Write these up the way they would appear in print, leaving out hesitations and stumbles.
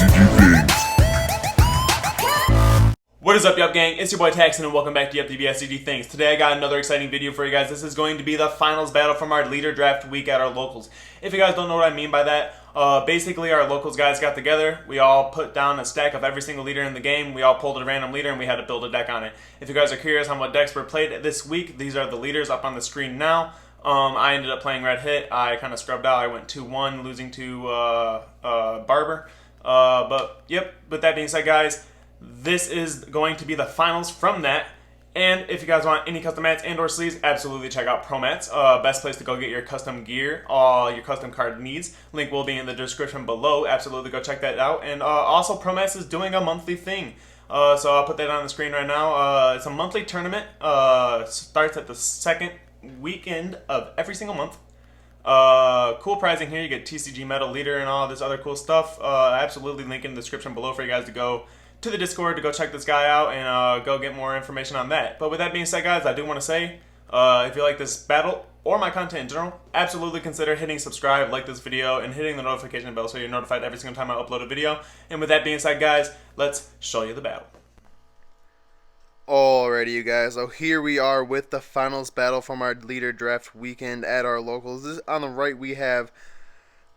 DBSCG things. What is up, Yuhp gang? It's your boy Taxon and welcome back to Yuhp DBSCG Things. Today I got another exciting video for you guys. This is going to be the finals battle from our leader draft week at our locals. If you guys don't know what I mean by that, basically our locals guys got together. We all put down a stack of every single leader in the game. We all pulled a random leader and we had to build a deck on it. If you guys are curious on what decks were played this week, these are the leaders up on the screen now. I ended up playing Red Hit. I kind of scrubbed out. I went 2-1, losing to Barber. But yep, with that being said, guys, this is going to be the finals from that. And if you guys want any custom mats and or sleeves, absolutely check out ProMats. Best place to go get your custom gear, all your custom card needs. Link will be in the description below. Absolutely go check that out. And also ProMats is doing a monthly thing. So I'll put that on the screen right now. It's a monthly tournament. Starts at the second weekend of every single month. Cool prizing here. You get TCG Metal Leader and all this other cool stuff. Absolutely link in the description below for you guys to go to the Discord to go check this guy out and go get more information on that. But with that being said, guys, I do want to say, if you like this battle or my content in general, absolutely consider hitting subscribe, like this video, and hitting the notification bell so you're notified every single time I upload a video. And with that being said, guys, let's show you the battle. Alrighty, you guys, so here we are with the finals battle from our leader draft weekend at our locals. On the right, we have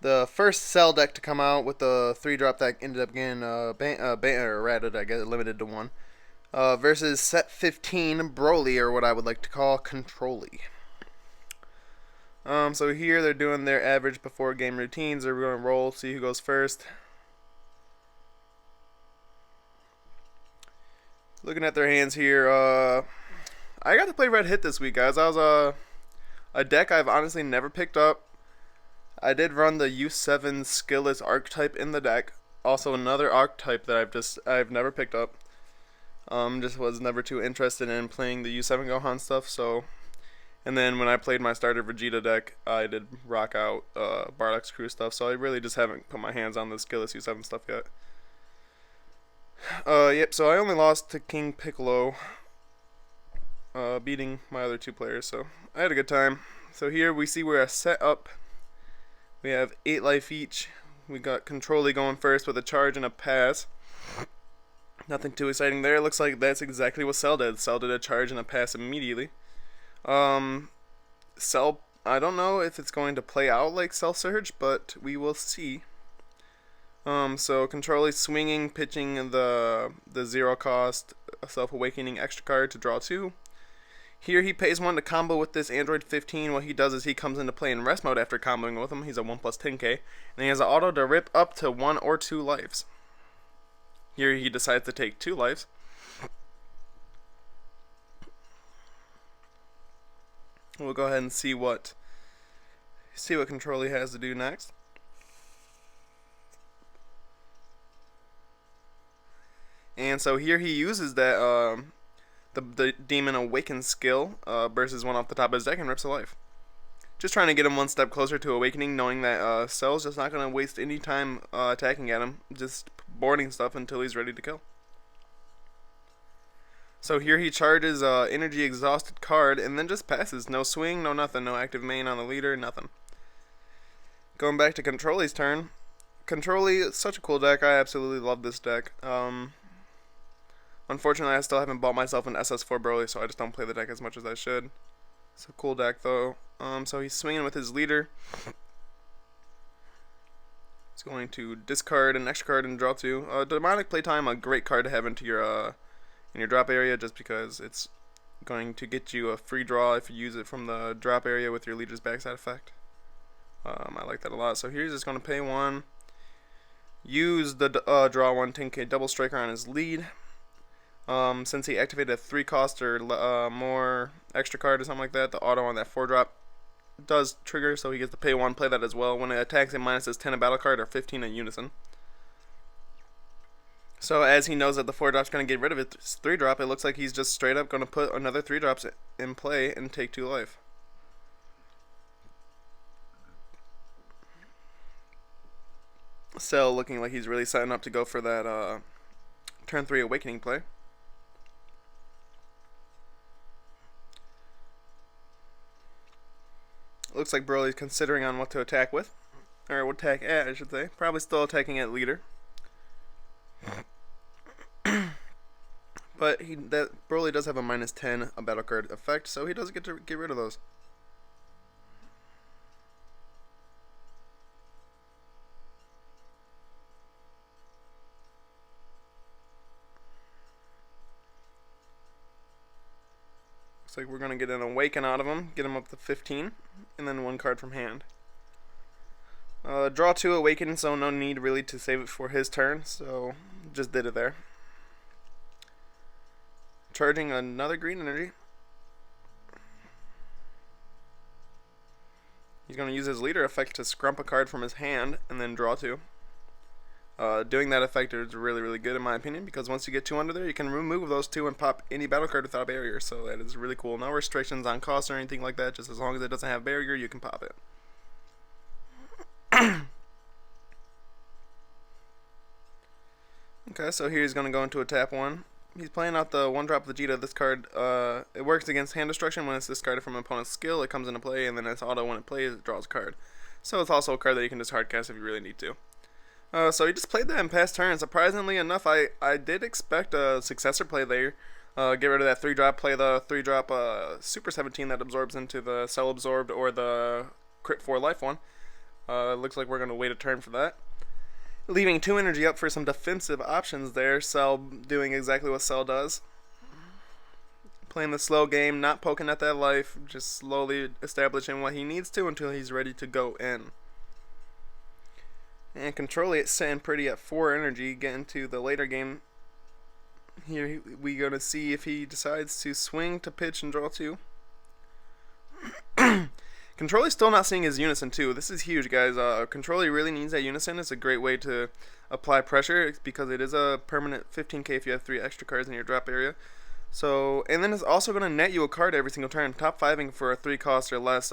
the first cell deck to come out with the 3-drop that ended up getting ratted, I guess, limited to 1. Versus set 15, Broly, or what I would like to call cont-roly. So here they're doing their average before game routines. They're going to roll, see who goes first. Looking at their hands here, I got to play Red Hit this week, guys. That was a deck I've honestly never picked up. I did run the U7 Skillless archetype in the deck. Also another archetype that I've never picked up. Just was never too interested in playing the U7 Gohan stuff. So, and then when I played my starter Vegeta deck, I did rock out Bardock's Crew stuff. So I really just haven't put my hands on the Skillless U7 stuff yet. Yep. So I only lost to King Piccolo, beating my other 2 players. So I had a good time. So here we see we're set up. We have 8 life each. We got cont-roly going first with a charge and a pass. Nothing too exciting there. Looks like that's exactly what Cell did. Cell did a charge and a pass immediately. Cell, I don't know if it's going to play out like Cell Surge, but we will see. So cont-roly swinging, pitching the 0 cost self-awakening extra card to draw 2. Here he pays 1 to combo with this Android 15. What he does is he comes into play in rest mode after comboing with him. He's a 1+10k. And he has an auto to rip up to 1 or 2 lives. Here he decides to take 2 lives. We'll go ahead and see what cont-roly has to do next. And so here he uses that the Demon Awaken skill versus 1 off the top of his deck and rips a life. Just trying to get him 1 step closer to awakening, knowing that Cell's just not going to waste any time attacking at him, just boarding stuff until he's ready to kill. So here he charges Energy Exhausted card and then just passes. No swing, no nothing, no active main on the leader, nothing. Going back to cont-roly's turn. Cont-roly is such a cool deck. I absolutely love this deck. Unfortunately, I still haven't bought myself an SS4 Broly, so I just don't play the deck as much as I should. It's a cool deck, though. So he's swinging with his leader. He's going to discard an extra card and draw 2. Demonic Playtime, a great card to have into your in your drop area, just because it's going to get you a free draw if you use it from the drop area with your leader's backside effect. I like that a lot. So here he's just going to pay 1. Use the draw 1 10k double striker on his lead. Since he activated a 3 cost or more extra card or something like that, the auto on that 4-drop does trigger, so he gets to pay 1, play that as well. When it attacks, it minuses 10 a battle card or 15 in unison. So as he knows that the 4-drop's going to get rid of its 3-drop, it looks like he's just straight up going to put another 3-drops in play and take 2 life. Cell looking like he's really setting up to go for that turn 3 awakening play. Looks like Broly's considering on what to attack with. Or what attack at, I should say. Probably still attacking at leader. But that Broly does have a -10 a battle card effect, so he does get to get rid of those. Looks like we're going to get an Awaken out of him, get him up to 15, and then 1 card from hand. Draw 2 Awaken, so no need really to save it for his turn, so just did it there. Charging another green energy. He's going to use his leader effect to scrump a card from his hand and then draw 2. Doing that effect is really good in my opinion, because once you get 2 under there, you can remove those 2 and pop any battle card without a barrier, so that is really cool. No restrictions on cost or anything like that, just as long as it doesn't have barrier, you can pop it. Okay, so here he's going to go into a tap 1. He's playing out the 1-drop Vegeta. This card, it works against hand destruction when it's discarded from an opponent's skill. It comes into play, and then it's auto when it plays, it draws a card. So it's also a card that you can just hard cast if you really need to. So he just played that in past turns. Surprisingly enough, I did expect a successor play there. Get rid of that 3-drop, play the 3-drop Super 17 that absorbs into the Cell Absorbed or the Crit 4 Life one. Looks like we're going to wait a turn for that. Leaving 2 energy up for some defensive options there. Cell doing exactly what Cell does. Playing the slow game, not poking at that life, just slowly establishing what he needs to until he's ready to go in. And cont-roly, it's sitting pretty at 4 energy. Getting to the later game. Here we're going to see if he decides to swing to pitch and draw 2. Cont-roly's still not seeing his Unison too. This is huge, guys. Cont-roly really needs that Unison. It's a great way to apply pressure because it is a permanent 15k if you have 3 extra cards in your drop area. So, and then it's also going to net you a card every single turn, top 5ing for a 3 cost or less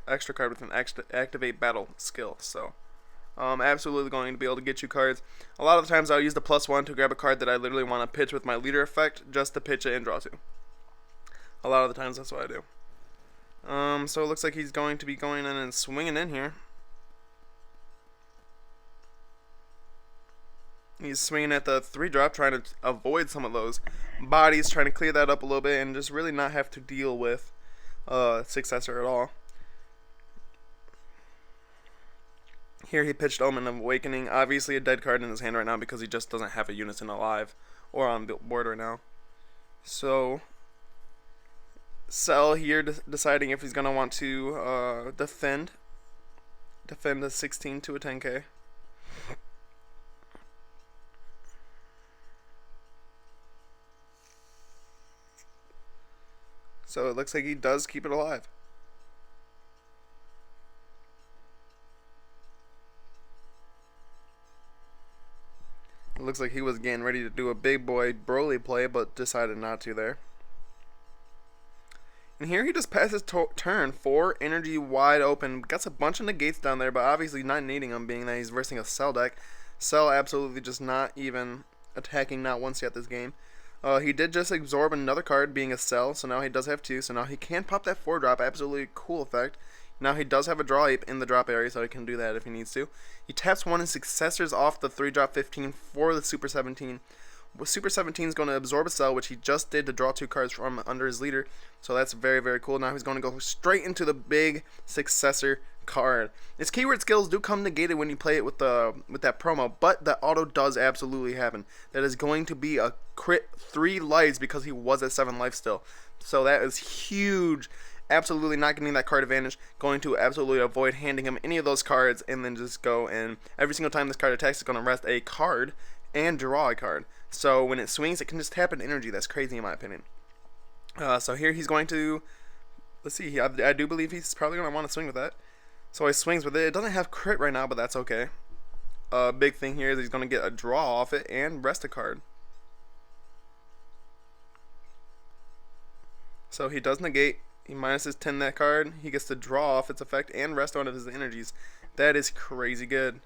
extra card with an activate battle skill. So, absolutely going to be able to get you cards. A lot of the times I'll use the +1 to grab a card that I literally want to pitch with my leader effect just to pitch it and draw 2. A lot of the times that's what I do. So it looks like he's going to be going in and swinging in here. He's swinging at the 3-drop, trying to avoid some of those bodies, trying to clear that up a little bit and just really not have to deal with successor at all. Here he pitched Omen of Awakening, obviously a dead card in his hand right now because he just doesn't have a Unison alive or on board right now. So Cell here deciding if he's going to want to defend a 16 to a 10k. So it looks like he does keep it alive. It looks like he was getting ready to do a big boy Broly play, but decided not to there. And here he just passes turn, 4 energy wide open. Gets a bunch of negates down there, but obviously not needing them, being that he's versing a Cell deck. Cell absolutely just not even attacking not once yet this game. He did just absorb another card, being a Cell, so now he does have 2. So now he can pop that 4-drop, absolutely cool effect. Now he does have a draw ape in the drop area, so he can do that if he needs to. He taps 1 and successors off the 3-drop 15 for the Super 17. Super 17 is going to absorb a Cell, which he just did to draw 2 cards from under his leader. So that's very cool. Now he's going to go straight into the big successor card. Its keyword skills do come negated when you play it with that promo, but the auto does absolutely happen. That is going to be a crit 3 lives because he was at 7 life still. So that is huge. Absolutely not getting that card advantage. Going to absolutely avoid handing him any of those cards and then just go and every single time this card attacks, it's going to rest a card and draw a card. So when it swings, it can just tap an energy. That's crazy in my opinion. So here he's going to, let's see, I do believe he's probably going to want to swing with that. So he swings with it. It doesn't have crit right now, but that's okay. Big thing here is he's going to get a draw off it and rest a card. So he does negate. He minuses 10 that card. He gets to draw off its effect and rest one of his energies. That is crazy good.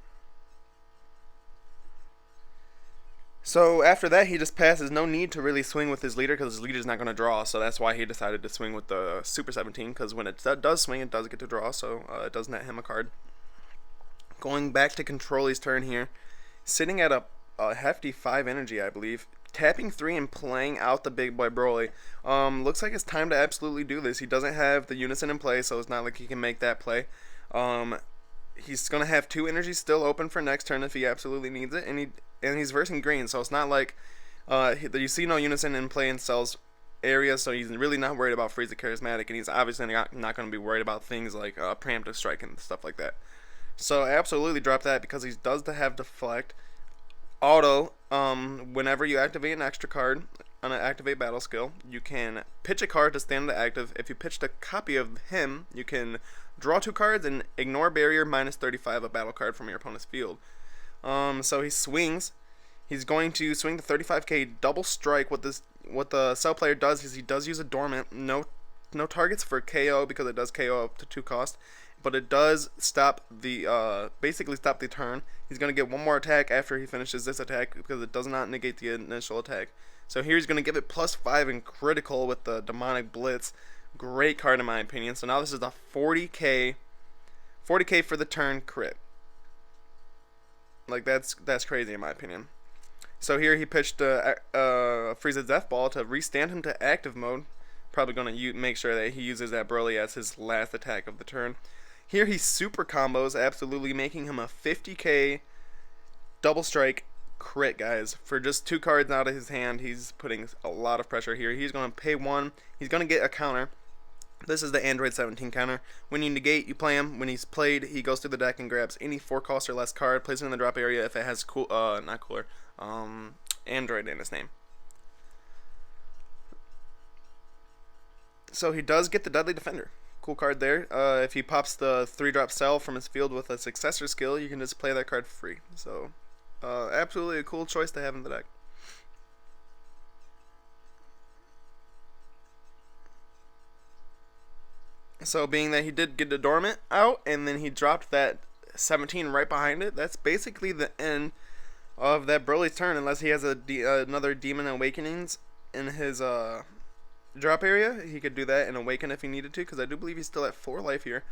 So after that, he just passes. No need to really swing with his leader because his leader's not going to draw. So that's why he decided to swing with the Super 17, because when it does swing, it does get to draw. So it does net him a card. Going back to cont-roly's turn here. Sitting at a hefty 5 energy, I believe. tapping 3 and playing out the big boy Broly. Looks like it's time to absolutely do this. He doesn't have the unison in play, so it's not like he can make that play. He's gonna have 2 energies still open for next turn if he absolutely needs it, and he's versing green, so it's not like you see no unison in play in Cell's area, so he's really not worried about Frieza Charismatic, and he's obviously not going to be worried about things like Preemptive Strike and stuff like that. So absolutely drop that because he does have Deflect. Auto, whenever you activate an extra card on an activate battle skill, you can pitch a card to stand to active. If you pitched a copy of him, you can draw 2 cards and ignore barrier minus 35 a battle card from your opponent's field. So he swings. He's going to swing the 35k double strike. What the Cell player does is he does use a dormant. No targets for KO because it does KO up to 2 cost. But it does stop the basically stop the turn. He's going to get 1 more attack after he finishes this attack because it does not negate the initial attack. So here he's going to give it +5 in critical with the Demonic Blitz. Great card in my opinion. So now this is a 40k for the turn crit. Like that's crazy in my opinion. So here he pitched Frieza Death Ball to restand him to active mode. Probably going to make sure that he uses that Broly as his last attack of the turn. Here he super combos, absolutely making him a 50k double strike crit, guys. For just 2 cards out of his hand, he's putting a lot of pressure here. He's going to pay 1. He's going to get a counter. This is the Android 17 counter. When you negate, you play him. When he's played, he goes through the deck and grabs any 4 cost or less card, places it in the drop area if it has Android in his name. So he does get the Deadly Defender. Cool card there. If he pops the 3-drop Cell from his field with a successor skill, you can just play that card for free. So, absolutely a cool choice to have in the deck. So, being that he did get the Dormant out, and then he dropped that 17 right behind it, that's basically the end of that Broly's turn, unless he has another Demon Awakenings in his drop area. He could do that and awaken if he needed to, because I do believe he's still at 4 life here.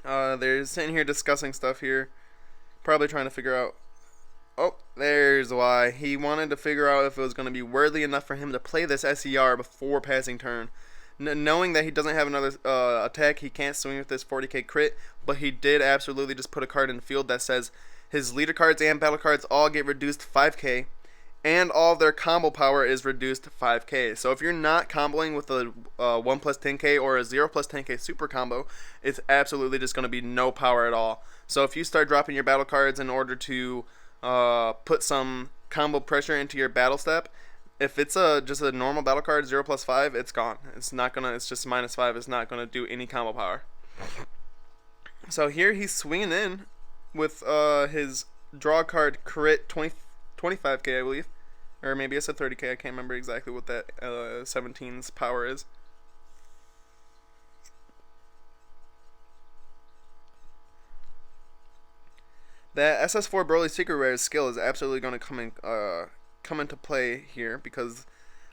They're sitting here discussing stuff here, probably trying to figure out. Oh, there's why. He wanted to figure out if it was going to be worthy enough for him to play this SER before passing turn. Knowing that he doesn't have another attack, he can't swing with this 40k crit, but he did absolutely just put a card in the field that says his leader cards and battle cards all get reduced 5k, and all of their combo power is reduced to 5k. So if you're not comboing with a 1 plus 10k or a 0 plus 10k super combo, it's absolutely just going to be no power at all. So if you start dropping your battle cards in order to put some combo pressure into your battle step, if it's just a normal battle card 0 plus 5, it's gone. It's just -5. It's not gonna do any combo power. So here he's swinging in with his draw card crit 25k, I believe, or maybe it's a 30k. I can't remember exactly what that 17's power is. That SS4 Broly Secret Rare skill is absolutely going to come into play here, because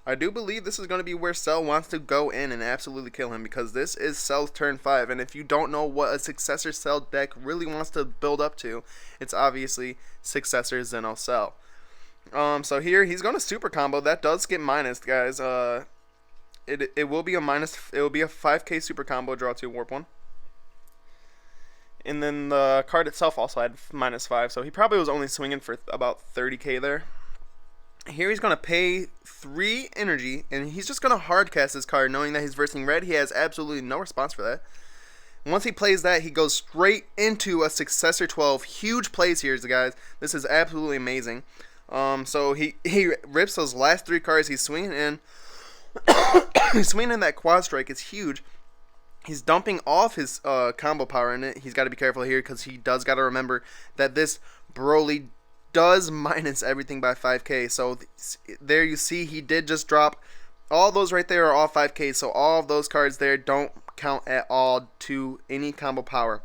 I do believe this is going to be where Cell wants to go in and absolutely kill him, because this is Cell's turn 5, and if you don't know what a successor Cell deck really wants to build up to, it's obviously successor Zeno Cell. So here he's going to super combo. That does get minus, guys. It will be a 5k super combo, draw 2, warp 1. And then the card itself also had -5, so he probably was only swinging for about 30k there. Here he's going to pay 3 energy, and he's just going to hard cast this card, knowing that he's versing red. He has absolutely no response for that. Once he plays that, he goes straight into a Successor 12. Huge plays here, guys. This is absolutely amazing. So he rips those last 3 cards he's swinging in. He's swinging in that Quad Strike. It's huge. He's dumping off his combo power in it. He's got to be careful here, because he does got to remember that this Broly does minus everything by 5k. So there you see he did just drop. All those right there are all 5k. So all of those cards there don't count at all to any combo power.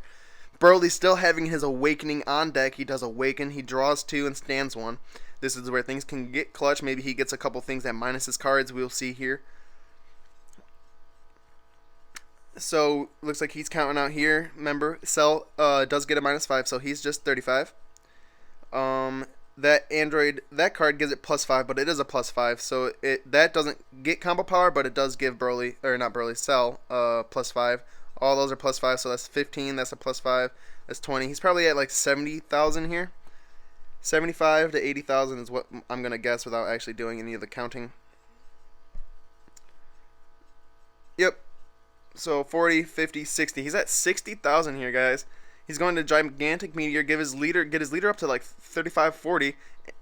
Broly's still having his Awakening on deck. He does Awaken. He draws 2 and stands 1. This is where things can get clutch. Maybe he gets a couple things that minus his cards. We'll see here. So looks like he's counting out here. Remember, Cell does get a -5, so he's just 35. That that card gives it +5, but it is a +5, so that doesn't get combo power, but it does give Broly, or not Broly, Cell +5. All those are +5, so that's 15. That's a +5. That's 20. He's probably at like 70,000 here. 75 to 80,000 is what I'm gonna guess without actually doing any of the counting. Yep. So 40, 50, 60. He's at 60,000 here, guys. He's going to gigantic meteor, get his leader up to like 35, 40,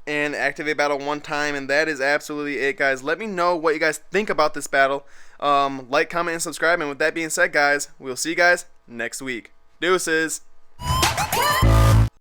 and activate battle one time, and that is absolutely it, guys. Let me know what you guys think about this battle. Like, comment, and subscribe. And with that being said, guys, we'll see you guys next week. Deuces.